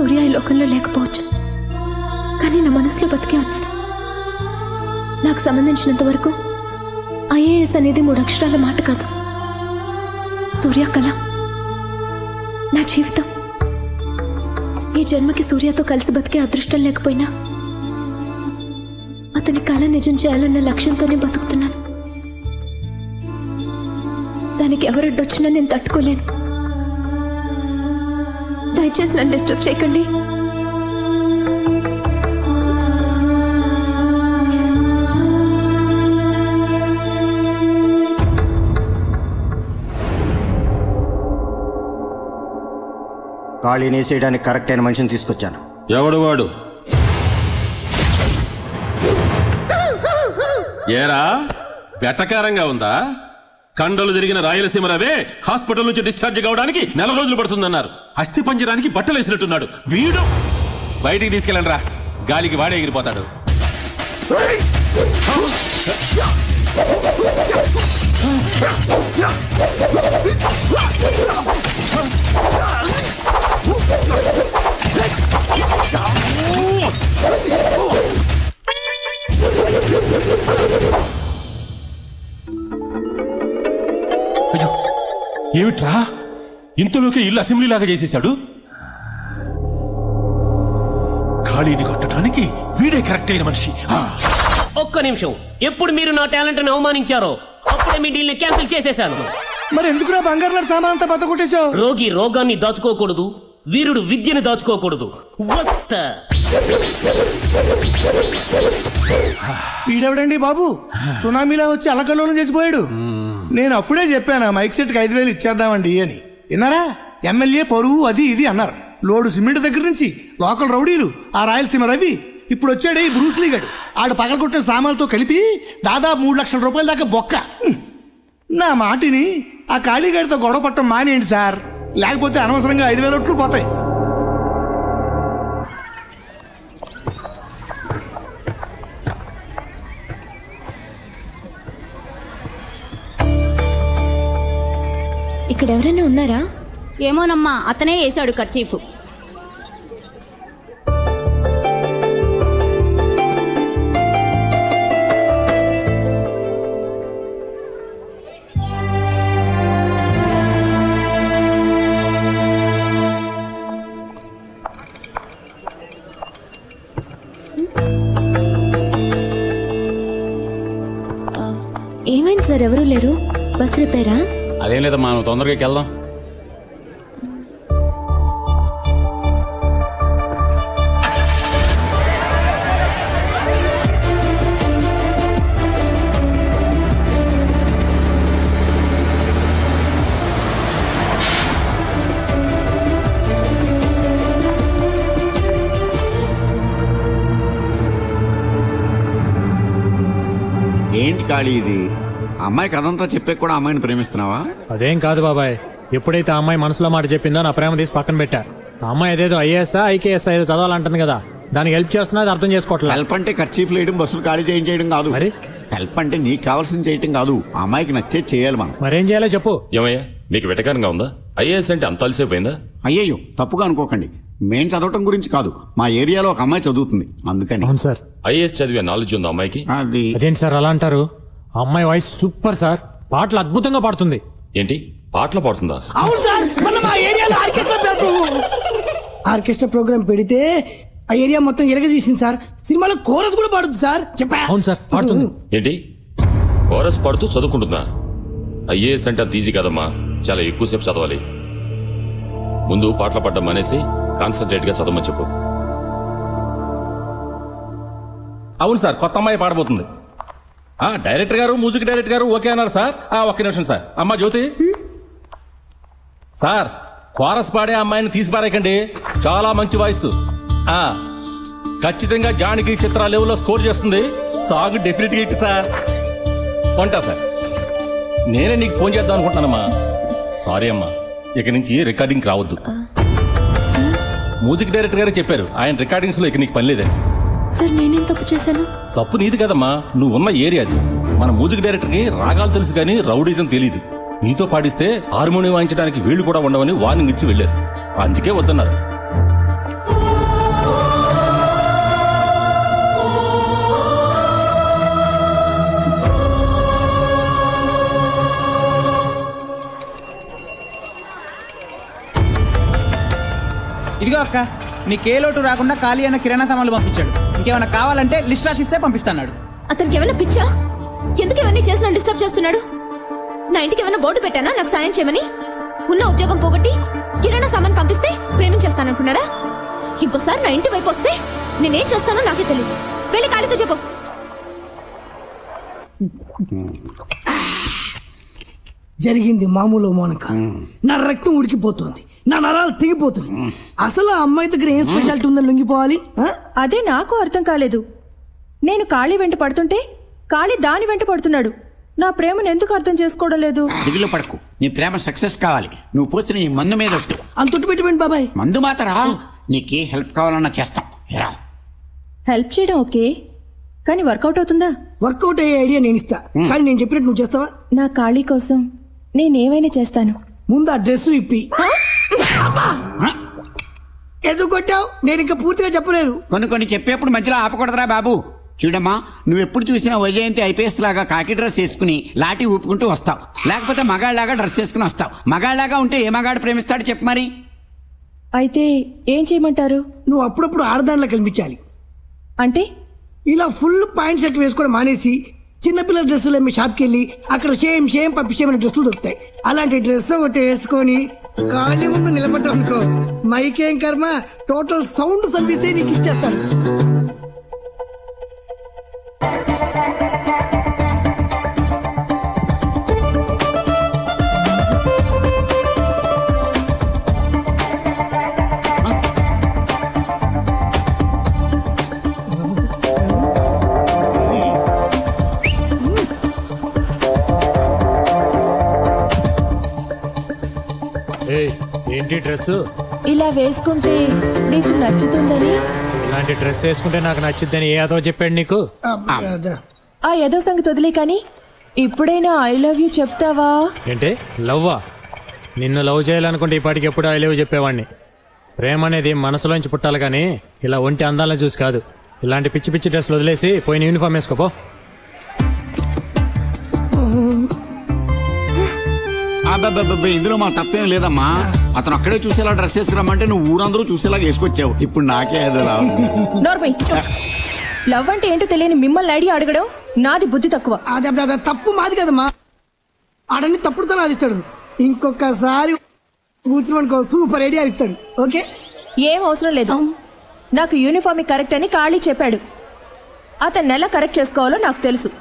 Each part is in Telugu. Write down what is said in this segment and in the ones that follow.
సూర్య ఈ లోకంలో లేకపోవచ్చు, కానీ నా మనసులో బతికే ఉన్నాడు. నాకు సంబంధించినంత వరకు ఐఏఎస్ అనేది 3 అక్షరాల మాట కాదు. సూర్య కళ నా జీవితం. ఈ జన్మకి సూర్యతో కలిసి బతికే అదృష్టం లేకపోయినా అతని కళ నిజం చేయాలన్న లక్ష్యంతోనే బతుకుతున్నాను. దానికి ఎవరడ్డొచ్చినా నేను తట్టుకోలేను. దయచేసి నన్ను డిస్టర్బ్ చేయకండి. ఖాళీని వేసేయడానికి కరెక్ట్ అయిన మనిషిని తీసుకొచ్చాను. ఎవడు వాడు? ఏరా వెటకారంగా ఉందా? కండలు తిరిగిన రాయలసీమ రవే హాస్పిటల్ నుంచి డిశ్చార్జ్ కావడానికి 4 రోజులు పడుతుందన్నారు. అస్థి పంజరానికి బట్టలు వేసినట్టున్నాడు వీడు. బయటికి తీసుకెళ్ళండి రా, గాలికి వాడే ఎగిరిపోతాడు. అయ్యో ఏమిట్రా, ఇంతలోకి ఇల్లు అసెంబ్లీ లాగా చేసేశాడు. ఖాళీని కొట్టడానికి వీడే కరెక్ట్ అయిన మనిషి. ఒక్క నిమిషం, ఎప్పుడు మీరు నా టాలెంట్ ని అవమానించారో అప్పుడే మీ డీల్ ని క్యాన్సిల్ చేసేశాను. మరి ఎందుకురా బంగారు సామాన్ అంతా బద్ద కొట్టేశావు? రోగి రోగాన్ని దాచుకోకూడదు, వీరుడు విద్యను దాచుకోకూడదు. వస్తా. వీడెవడండి బాబు, సునామీలా వచ్చి అలకల్లోనం చేసిపోయాడు. నేను అప్పుడే చెప్పాను మైక్ సెట్ కి 5,000 ఇచ్చేద్దామండి అని. విన్నారా? ఎమ్మెల్యే పరువు అది ఇది అన్నారు. లోడు సిమెంట్ దగ్గర నుంచి లోకల్ రౌడీలు, ఆ రాయలసీమ రవి, ఇప్పుడు వచ్చాడే ఈ బ్రూస్లీ గడు. ఆడు పగలగొట్టిన సామాన్లతో కలిపి దాదాపు 3 లక్షల రూపాయల దాకా బొక్క. నా మాటిని ఆ ఖాళీగాడితో గొడవ పట్టం మానేయండి సార్, లేకపోతే అనవసరంగా 5,000 ఒట్లు పోతాయి. ఇక్కడ ఎవరైనా ఉన్నారా? ఏమోనమ్మా, అతనే వేశాడు కర్చీఫ్. ఏమైంది సార్, ఎవరూ లేరు? బస్ రిపేరా? అదేం లేదమ్మా, నువ్వు తొందరగా వెళ్దాం. ఏంటి ఖాళీ ఇది? అమ్మాయి కథంతా చెప్పే కూడా అమ్మాయిని ప్రేమిస్తున్నావా? అదేం కాదు బాబాయ్, ఎప్పుడైతే ఆ అమ్మాయి మనసులో మాట చెప్పిందో నా ప్రేమ తీసి పక్కన పెట్టా. ఆ అమ్మాయి ఏదేదో ఐఏఎస్ఆ ఐకేఎస్ ఏదో చదవాలంటుంది కదా, దానికి హెల్ప్ చేస్తున్నా, అది అర్థం చేసుకోవట్లేదు. హెల్ప్ అంటే ఖర్చీఫ్ లేయడం, బస్సులు ఖాళీ చేయించేయడం కాదు. మరి హెల్ప్ అంటే నీకు కావాల్సింది చేయటం కాదు, ఆ అమ్మాయికి నచ్చే చేయాలి మనం. మరేం చేయాలో చెప్పు. ఏమయ్యా మీకు వెటకారంగా ఉందా? ఐఏఎస్ అంటే అంత అలసిపోయిందా? అయ్యయ్యో తప్పుగా అనుకోకండి, మేం చదవటం గురించి కాదు, మా ఏరియాలో ఒక అమ్మాయి చదువుతుంది అందుకని. అవును సార్. ఐఏఎస్ చదివే నాలెడ్జ్ ఉందా అమ్మాయికి? అది అదేంటి సార్ అలా అంటారు? ఆ అమ్మాయి వాయిస్ సూపర్ సార్, పాటలు అద్భుతంగా పాడుతుంది. ఏంటి పాటలు పాడుతుందా? అవును సార్, మన మా ఏరియాలో ఆర్కెస్ట్రా ప్రోగ్రామ్ పెడితే ఆ ఏరియా మొత్తం ఎరగదీసింది సార్. సినిమాలో కోరస్ కూడా పాడుతుంది సార్. చెప్పా. అవును సార్ పాడుతుంది. ఏంటి కోరస్ పాడుతూ చదువుకుంటుందా? ఐఏఎస్ అంటే అంత ఈజీ కదమ్మా, చాలా ఎక్కువసేపు చదవాలి. ముందు పాటలు పాడడం మానేసి కాన్సన్ట్రేట్ గా చదవమని చెప్పు. అవును సార్, కొత్త అమ్మాయి పాడబోతుంది. డైరెక్టర్ గారు, మ్యూజిక్ డైరెక్టర్ గారు ఓకే అన్నారు సార్. ఒక్క నిమిషం సార్. అమ్మా జ్యోతి సార్, కోరస్ పాడే అమ్మాయిని తీసి పారేకండి, చాలా మంచి వాయిస్. ఖచ్చితంగా జానకి చిత్ర లెవెల్లో స్కోర్ చేస్తుంది. సాంగ్ డెఫినెట్ గా ఇట్టి సార్. ఉంటా సార్, నేనే నీకు ఫోన్ చేద్దాం అనుకుంటున్నానమ్మా. సారీ అమ్మా, ఇక నుంచి రికార్డింగ్ రావద్దు. మ్యూజిక్ డైరెక్టర్ గారు చెప్పారు, ఆయన రికార్డింగ్స్ లో ఇక నీకు పని లేదని. సార్ నేనేం తప్పు చేశాను? తప్పు నీది కదమ్మా, నువ్వు ఉన్న ఏరియా అది. మన మ్యూజిక్ డైరెక్టర్ కి రాగాలు తెలుసు కానీ రౌడీజం తెలియదు. నీతో పాడిస్తే హార్మోనియం వాయించడానికి వీళ్లు కూడా ఉండవని వార్నింగ్ ఇచ్చి వెళ్లారు, అందుకే వద్దన్నారు. ఇదిగో అక్క నీకు ఏ లోటు రాకుండా ఖాళీ అయిన కిరాణా సామాన్లు పంపించాడు. ఇంకేమైనా కావాలంటే లిస్ట్ రాసిస్తే పంపిస్తాడు. అతనికి ఏమైనా పిచ్చా? ఎందుకు ఇవన్నీ చేసి నన్ను డిస్టర్బ్ చేస్తున్నాడు? నా ఇంటికి ఏమైనా బోర్డు పెట్టానా నాకు సాయం చేయమని? ఉన్న ఉద్యోగం పోగొట్టి కిరాణా సామాన్ పంపిస్తే ప్రేమించేస్తాననుకున్నారా? ఇంకోసారి నా ఇంటి వైపు వస్తే నేనేం చేస్తానో నాకే తెలియదు. వెళ్ళి ఖాళీతో చెప్పు. జరిగింది మామూలు మౌనం కాదు. నా రక్తం ఉడికిపోతుంది, నా నరాలు తెగిపోతుంది. అసలు ఆ అమ్మాయి దగ్గర ఏం స్పెషాలిటీ ఉందని లొంగిపోవాలి? అదే నాకు అర్థం కాలేదు. నేను ఖాళీ వెంట పడుతుంటే ఖాళీ దాని వెంట పడుతున్నాడు. నా ప్రేమను ఎందుకు అర్థం చేసుకోవడం లేదు? దిగులు పడకు, నీ ప్రేమ సక్సెస్ కావాలి. నువ్వు పోసిన ఈ మందు మీద ఒట్టు. అంత తొట్టు పెట్టిపోయింది బాబాయ్. మందు మాత్రం నీకే హెల్ప్ కావాలన్నా చేస్తాం. రా. హెల్ప్ చేయడం ఓకే, కానీ వర్కౌట్ అవుతుందా? వర్కౌట్ అయ్యే ఐడియా నేను ఇస్తా, కానీ నేను చెప్పినట్టు నువ్వు చేస్తావా? నా ఖాళీ కోసం నేనేమైనా చేస్తాను. ముందు ఆ డ్రెస్ ఇప్పి. ఎందుకు కొట్టావు? నేను ఇంకా పూర్తిగా చెప్పలేదు. కొన్ని చెప్పేప్పుడు మధ్యలో ఆపకూడదురా బాబు. చూడమ్మా, నువ్వు ఎప్పుడు చూసినా వైజయంతి ఐపీఎస్ లాగా కాకి డ్రెస్ వేసుకుని లాఠీ ఊపుకుంటూ వస్తావు, లేకపోతే మగాళ్ళలాగా డ్రెస్ వేసుకుని వస్తావు. మగాళ్ళలాగా ఉంటే ఏ మగాడు ప్రేమిస్తాడు చెప్పు మరి? అయితే ఏం చేయమంటారు? నువ్వు అప్పుడప్పుడు ఆడదానిలో కనిపించాలి. అంటే ఇలా ఫుల్ పాయింట్ షర్ట్ వేసుకోవడం మానేసి చిన్నపిల్లల డ్రెస్సులు అమ్మి షాప్కి వెళ్ళి అక్కడ షేమ్ పంపించేమని డ్రెస్సులు దొరుకుతాయి. అలాంటి డ్రెస్ ఒకటి వేసుకొని ఖాళీ ముందు నిలబడ్డావు అనుకో, మైకేం కర్మ టోటల్ సౌండ్ సర్వీసే నీకు ఇచ్చేస్తాను. ఏంటి డ్రెస్? ఇలా వేసుకుంటే నీకు నచ్చుతుందని. ఇలాంటి డ్రెస్ వేసుకుంటే నాకు నచ్చుద్దని ఏ అదో చెప్పాడు నీకు? ఆ ఏదో సంగతి వదిలే, కానీ ఇప్పుడైనా ఐ లవ్ యూ చెప్తావా? ఏంటి లవ్వా? నిన్ను లవ్ చేయాలనుకుంటే ఈ పాటికి ఎప్పుడు ఐ లవ్ చెప్పేవాడిని. ప్రేమ అనేది మనసులోంచి పుట్టాలి కానీ ఇలా ఒంటి అందాలను చూసి కాదు. ఇలాంటి పిచ్చి పిచ్చి డ్రెస్లు వదిలేసి పోయిన యూనిఫామ్ వేసుకోపో. ఇందులో మా తప్పేం లేదమ్మా. అతను అక్కడే చూసేలా డ్రెస్ వేసుకురమ్మంటే నువ్వు ఊరందరూ చూసేలాగా వేసుకొచ్చావు. ఇప్పుడు నాకే అదేలా. నోర్మై, లవ్ అంటే ఏంటో తెలియని మిమ్మల్ని ఐడియా అడగడం నాది బుద్ధి తక్కువ. అదే తప్పు మాది కదమ్మా. ఆడని తప్పుడు సలహాలు ఇస్తాడు. ఇంకొకసారి కూర్చున్నానుకో సూపర్ ఐడియా ఇస్తాడు. ఓకే, ఏం అవసరం లేదు. నాకు యూనిఫామ్ కరెక్ట్ అని ఖాళీ చెప్పాడు. అతన్ని ఎలా కరెక్ట్ చేసుకోవాలో నాకు తెలుసు.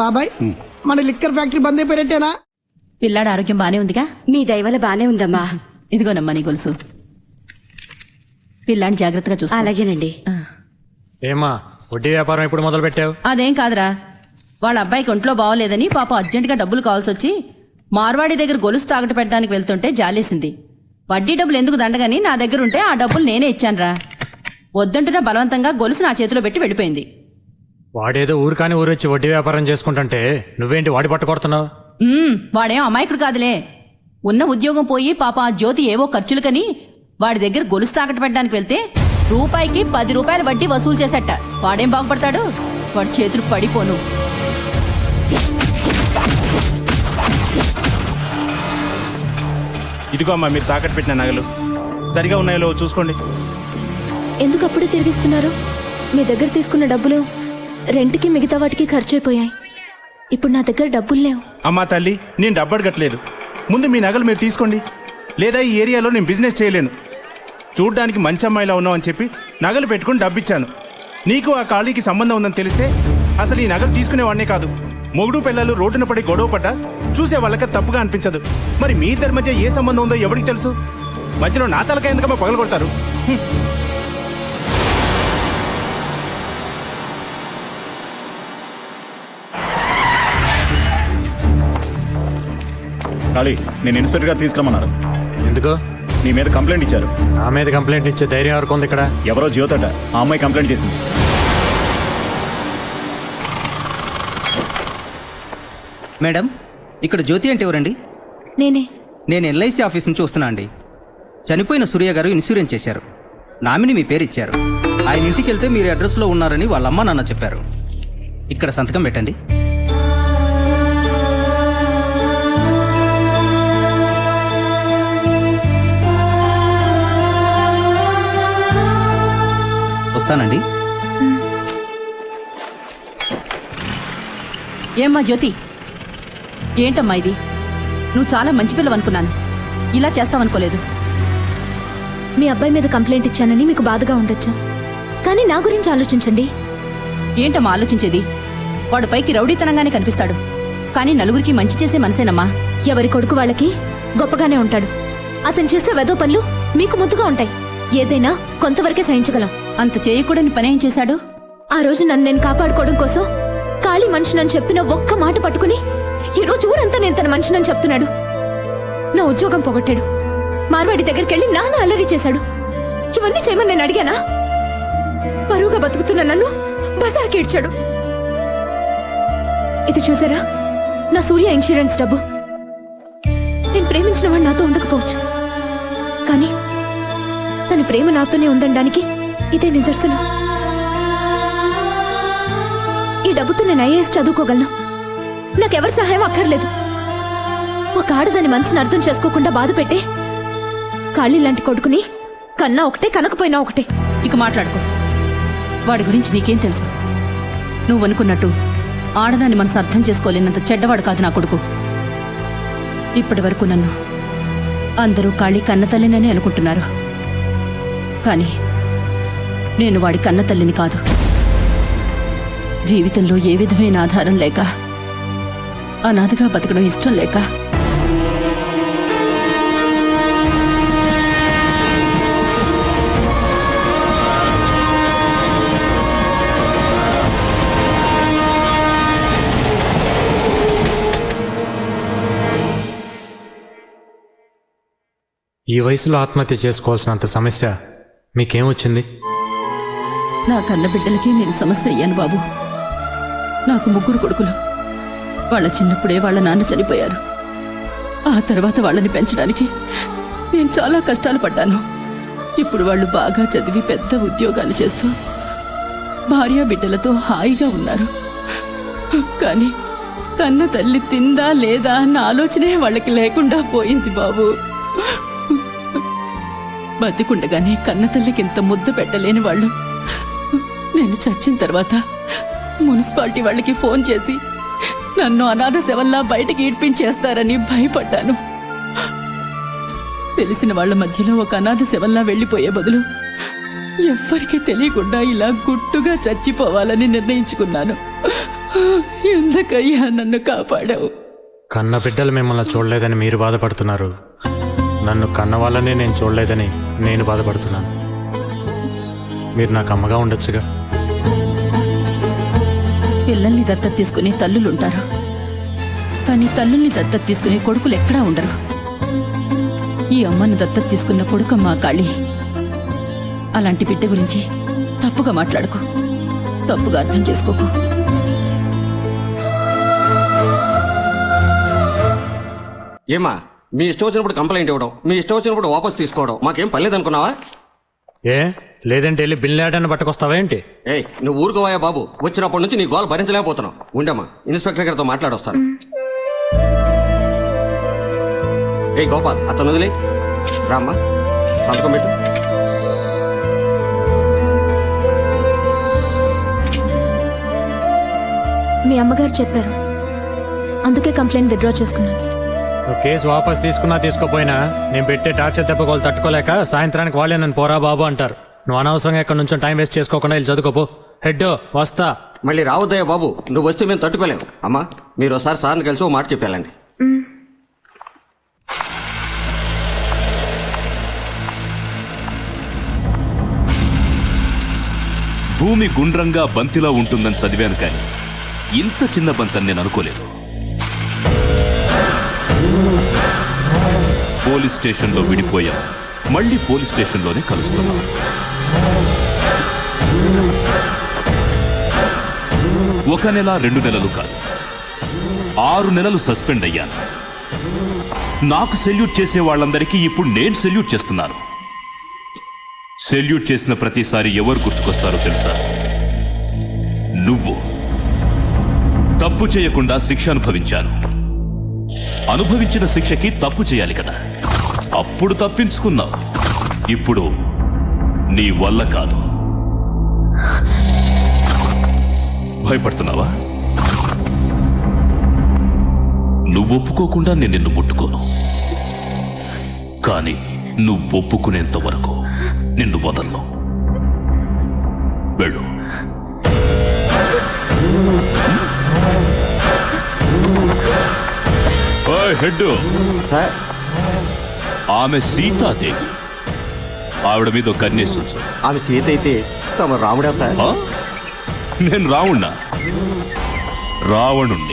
బాబాయ్, మన లిక్కర్ ఫ్యాక్టరీ బంద్ అయిపోయినట్టేనా? పిల్లాడు ఆరోగ్యం బానే ఉందిగా? మీ దయవల్ల బానే ఉందమ్మా. ఇదిగోనమ్మా నీ గొలుసు. పిల్లాన్ని జాగ్రత్తగా చూసుకో. అలాగేనండి. ఏమా వడ్డీ వ్యాపారం ఎప్పుడు మొదలు పెట్టావు? అదేం కాదురా, వాళ్ళ అబ్బాయికి ఒంట్లో బాగోలేదని పాప అర్జెంటుగా డబ్బులు కావాల్సి వచ్చి మార్వాడి దగ్గర గొలుసు తాకట్టు పెట్టడానికి వెళ్తుంటే జాలేసింది. వడ్డీ డబ్బులు ఎందుకు దండగని నా దగ్గర ఉంటే ఆ డబ్బులు నేనే ఇచ్చానురా. వద్దంటున్నా బలవంతంగా గొలుసు నా చేతిలో పెట్టి వెళ్ళిపోయింది. వాడేదో ఊరు కాని ఊరు వచ్చి వడ్డీ వ్యాపారం చేసుకుంటుంటే నువ్వేంటి వాడి పట్టుకొడుతున్నావు? వాడేం అమాయకుడు కాదులే. ఉన్న ఉద్యోగం పోయి పాప ఆ జ్యోతి ఏవో ఖర్చులకని వాడి దగ్గర గొలుసు తాకట్టు పెట్టడానికి వెళ్తే రూపాయికి 10 రూపాయలు వడ్డీ వసూలు చేసేట. వాడేం బాగుపడతాడు? వాడి చేతులు పడిపోను. ఇదిగో అమ్మా మీరు తాకట్టు పెట్టిన నగలు సరిగా ఉన్నాయో చూసుకోండి. ఎందుకు అప్పుడే తిరిగిస్తున్నారు? మీ దగ్గర తీసుకున్న డబ్బులు రెంట్కి మిగతా వాటికి ఖర్చు అయిపోయాయి. ఇప్పుడు నా దగ్గర డబ్బులు లేవు. అమ్మా తల్లి, నేను డబ్బు అడగట్లేదు. ముందు మీ నగలు మీరు తీసుకోండి, లేదా ఈ ఏరియాలో నేను బిజినెస్ చేయలేను. చూడ్డానికి మంచి అమ్మాయిలా ఉన్నావు అని చెప్పి నగలు పెట్టుకుని డబ్బిచ్చాను. నీకు ఆ ఖాళీకి సంబంధం ఉందని తెలిస్తే అసలు ఈ నగలు తీసుకునేవాడినే కాదు. మొగుడు పిల్లలు రోడ్డున పడి గొడవ పడ్డా చూసే వాళ్ళకి తప్పుగా అనిపించదు. మరి మీ ఇద్దరి మధ్య ఏ సంబంధం ఉందో ఎవరికి తెలుసు? మధ్యలో నా తలకాయ ఎందుకమ్మా పగలు కొడతారు? ఖాళీ, నేను ఇన్స్పెక్టర్ గారు తీసుకురమ్మన్నారు. ఎందుకు? నీ మీద కంప్లైంట్ ఇచ్చారు. నా మీద కంప్లైంట్ ఇచ్చే ధైర్యం వరకు ఉంది ఇక్కడ? ఎవరో జ్యోతట ఆ అమ్మాయి కంప్లైంట్ చేసింది. మేడం, ఇక్కడ జ్యోతి అంటే ఎవరండి? నేనే. నేను ఎల్ఐసి ఆఫీస్ నుంచి వస్తున్నా అండి. చనిపోయిన సూర్య గారు ఇన్సూరెన్స్ చేశారు. నామిని మీ పేరు ఇచ్చారు. ఆయన ఇంటికి వెళ్తే మీరు అడ్రస్లో ఉన్నారని వాళ్ళ అమ్మ నాన్న చెప్పారు. ఇక్కడ సంతకం పెట్టండి. వస్తానండి. ఏమ్మా జ్యోతి, ఏంటమ్మా ఇది? నువ్వు చాలా మంచి పిల్లవనుకున్నాను, ఇలా చేస్తావనుకోలేదు. మీ అబ్బాయి మీద కంప్లైంట్ ఇచ్చానని మీకు బాధగా ఉండొచ్చు, కానీ నా గురించి ఆలోచించండి. ఏంటమ్మా ఆలోచించేది? వాడు పైకి రౌడీతనంగానే కనిపిస్తాడు, కానీ నలుగురికి మంచి చేసే మనసేనమ్మా. ఎవరి కొడుకు వాళ్ళకి గొప్పగానే ఉంటాడు. అతను చేసే వెదో పనులు మీకు ముద్దుగా ఉంటాయి. ఏదైనా కొంతవరకే సహించగలం. అంత చేయకూడని పనేం చేశాడు? ఆ రోజు నన్ను నేను కాపాడుకోవడం కోసం ఖాళీ మనిషినని చెప్పిన ఒక్క మాట పట్టుకుని ఈ రోజు ఊరంతా నేను తన మనిషినని చెప్తున్నాడు. నా ఉద్యోగం పోగొట్టాడు. మార్వాడి దగ్గరికి వెళ్ళి నాన్న అల్లరి చేశాడు. ఇవన్నీ చేయమని నేను అడిగానా? పరువుగా బతుకుతున్న నన్ను బజార్కి ఇడ్చాడు. ఇది చూసారా, నా సూర్య ఇన్సూరెన్స్ డబ్బు. నేను ప్రేమించిన వాడు నాతో ఉండకపోవచ్చు, కానీ తన ప్రేమ నాతోనే ఉందనడానికి ఇదే నిదర్శనం. ఈ డబ్బుతో నేను ఐఏఎస్ చదువుకోగలను. నాకెవరి సహాయం అక్కర్లేదు. ఒక ఆడదాని మనసును అర్థం చేసుకోకుండా బాధ పెట్టే ఖాళీ లాంటి కొడుకుని కన్నా ఒకటే, కనకపోయినా ఒకటే. ఇక మాట్లాడుకో. వాడి గురించి నీకేం తెలుసు? నువ్వు అనుకున్నట్టు ఆడదాని మనసు అర్థం చేసుకోలేనంత చెడ్డవాడు కాదు నా కొడుకు. ఇప్పటి వరకు నన్ను అందరూ ఖాళీ కన్నతల్లినని అనుకుంటున్నారు, కానీ నేను వాడి కన్నతల్లిని కాదు. జీవితంలో ఏ విధమైన ఆధారం లేక, అనాథగా బతకడం ఇష్టం లేక ఈ వయసులో ఆత్మహత్య చేసుకోవాల్సినంత సమస్య మీకేమొచ్చింది? నా కన్న బిడ్డలకి నేను సమస్య అయ్యాను బాబు. నాకు 3 కొడుకులు. వాళ్ళ చిన్నప్పుడే వాళ్ళ నాన్న చనిపోయారు. ఆ తర్వాత వాళ్ళని పెంచడానికి నేను చాలా కష్టాలు పడ్డాను. ఇప్పుడు వాళ్ళు బాగా చదివి పెద్ద ఉద్యోగాలు చేస్తూ భార్య బిడ్డలతో హాయిగా ఉన్నారు. కానీ కన్న తల్లి తిందా లేదా అన్న ఆలోచనే వాళ్ళకి లేకుండా పోయింది బాబు. బతికుండగానే కన్న తల్లికి ఇంత ముద్దు పెట్టలేని వాళ్ళు నేను చచ్చిన తర్వాత మున్సిపాలిటీ వాళ్ళకి ఫోన్ చేసి నన్ను అనాథ శవల్లా బయటికి ఈడ్పించేస్తారని భయపడ్డాను. తెలిసిన వాళ్ల మధ్యలో ఒక అనాథ శవల్లా వెళ్లిపోయే బదులు ఎవ్వరికీ తెలియకుండా ఇలా గుట్టుగా చచ్చిపోవాలని నిర్ణయించుకున్నాను. ఎందుకయ్యా నన్ను కాపాడావు? కన్న బిడ్డలు మిమ్మల్ని చూడలేదని మీరు బాధపడుతున్నారు, నన్ను కన్న వాళ్ళని నేను చూడలేదని నేను బాధపడుతున్నాను. మీరు నాకు అమ్మగా ఉండొచ్చుగా. పిల్లల్ని దత్తత తీసుకునే తల్లులుంటారు, కానీ తల్లుల్ని దత్తత తీసుకునే కొడుకులు ఎక్కడా ఉండరు. ఈ అమ్మను దత్తత తీసుకున్న కొడుకమ్మా కాళీ. అలాంటి బిడ్డ గురించి తప్పుగా మాట్లాడుకో, తప్పుగా అర్థం చేసుకోకు. ఏమా, మీ ఇష్టం వచ్చినప్పుడు కంప్లైంట్ ఇవ్వడం, మీ ఇష్టం వచ్చినప్పుడు వాపస్ తీసుకోవడం మాకేం పర్లేదు అనుకున్నావా? ఏ లేదంటే వెళ్ళి బిల్లాడని పట్టుకొస్తావా ఏంటి? ఏయ్, నువ్వు ఊరుకోవాయా బాబు. వచ్చినప్పటి నుంచి నీ గోల్ భరించలేకపోతున్నావు. ఉండమ్మా, ఇన్స్పెక్టర్ గారితో మాట్లాడొస్తాను. ఏ గోపాల్, అతను వదిలే రామ్మా, సంతకం పెట్టు. మీ అమ్మగారు చెప్పారు, అందుకే కంప్లైంట్ విత్డ్రా చేసుకున్నాను. నువ్వు కేసు వాపస్ తీసుకున్నా తీసుకోపోయినా నేను పెట్టే టార్చర్ దెబ్బకోలు తట్టుకోలేక సాయంత్రానికి వాళ్ళే నన్ను పోరా బాబు అంటారు. నువ్వు అనవసరంగా ఎక్కడి నుంచో టైం వేస్ట్ చేసుకోకుండా వెళ్ళి చదువుకోపో. హెడ్ వస్తా. మళ్ళీ రావద్దయ్యా బాబు, నువ్వు వస్తే మేము తట్టుకోలేము. అమ్మా, మీరు ఒకసారి సార్ని కలిసి ఓ మాట చెప్పాలండి. భూమి గుండ్రంగా బంతిలా ఉంటుందని చదివాను, కానీ ఇంత చిన్న బంతని నేను అనుకోలేదు. పోలీస్ స్టేషన్లో విడిపోయాం, మళ్ళీ పోలీస్ స్టేషన్లోనే కలుస్తున్నాం. ఒక నెల 2 నెలలు కాదు, 6 నెలలు సస్పెండ్ అయ్యాను. నాకు సెల్యూట్ చేసే వాళ్ళందరికీ ఇప్పుడు నేను సెల్యూట్ చేస్తున్నాను. సెల్యూట్ చేసిన ప్రతిసారి ఎవరు గుర్తుకొస్తారో తెలుసా? నువ్వు. తప్పు చేయకుండా శిక్ష అనుభవించాను. అనుభవించిన శిక్షకి తప్పు చేయాలి కదా, అప్పుడు తప్పించుకున్నావు. ఇప్పుడు నీ వల్ల కాదు. భయపడుతున్నావా? నువ్వు ఒప్పుకోకుండా నేను నిన్ను ముట్టుకోను, కానీ నువ్వు ఒప్పుకునేంత వరకు నిన్ను వదలను. వెళ్ళు. హెడ్ సార్ ఆమె సీతాదేవి. ఆవిడ మీద కన్నేసి ఉంచు. ఆమె సీత అయితే తమ రాముడా సార్? నేను రావణుణ్ణి.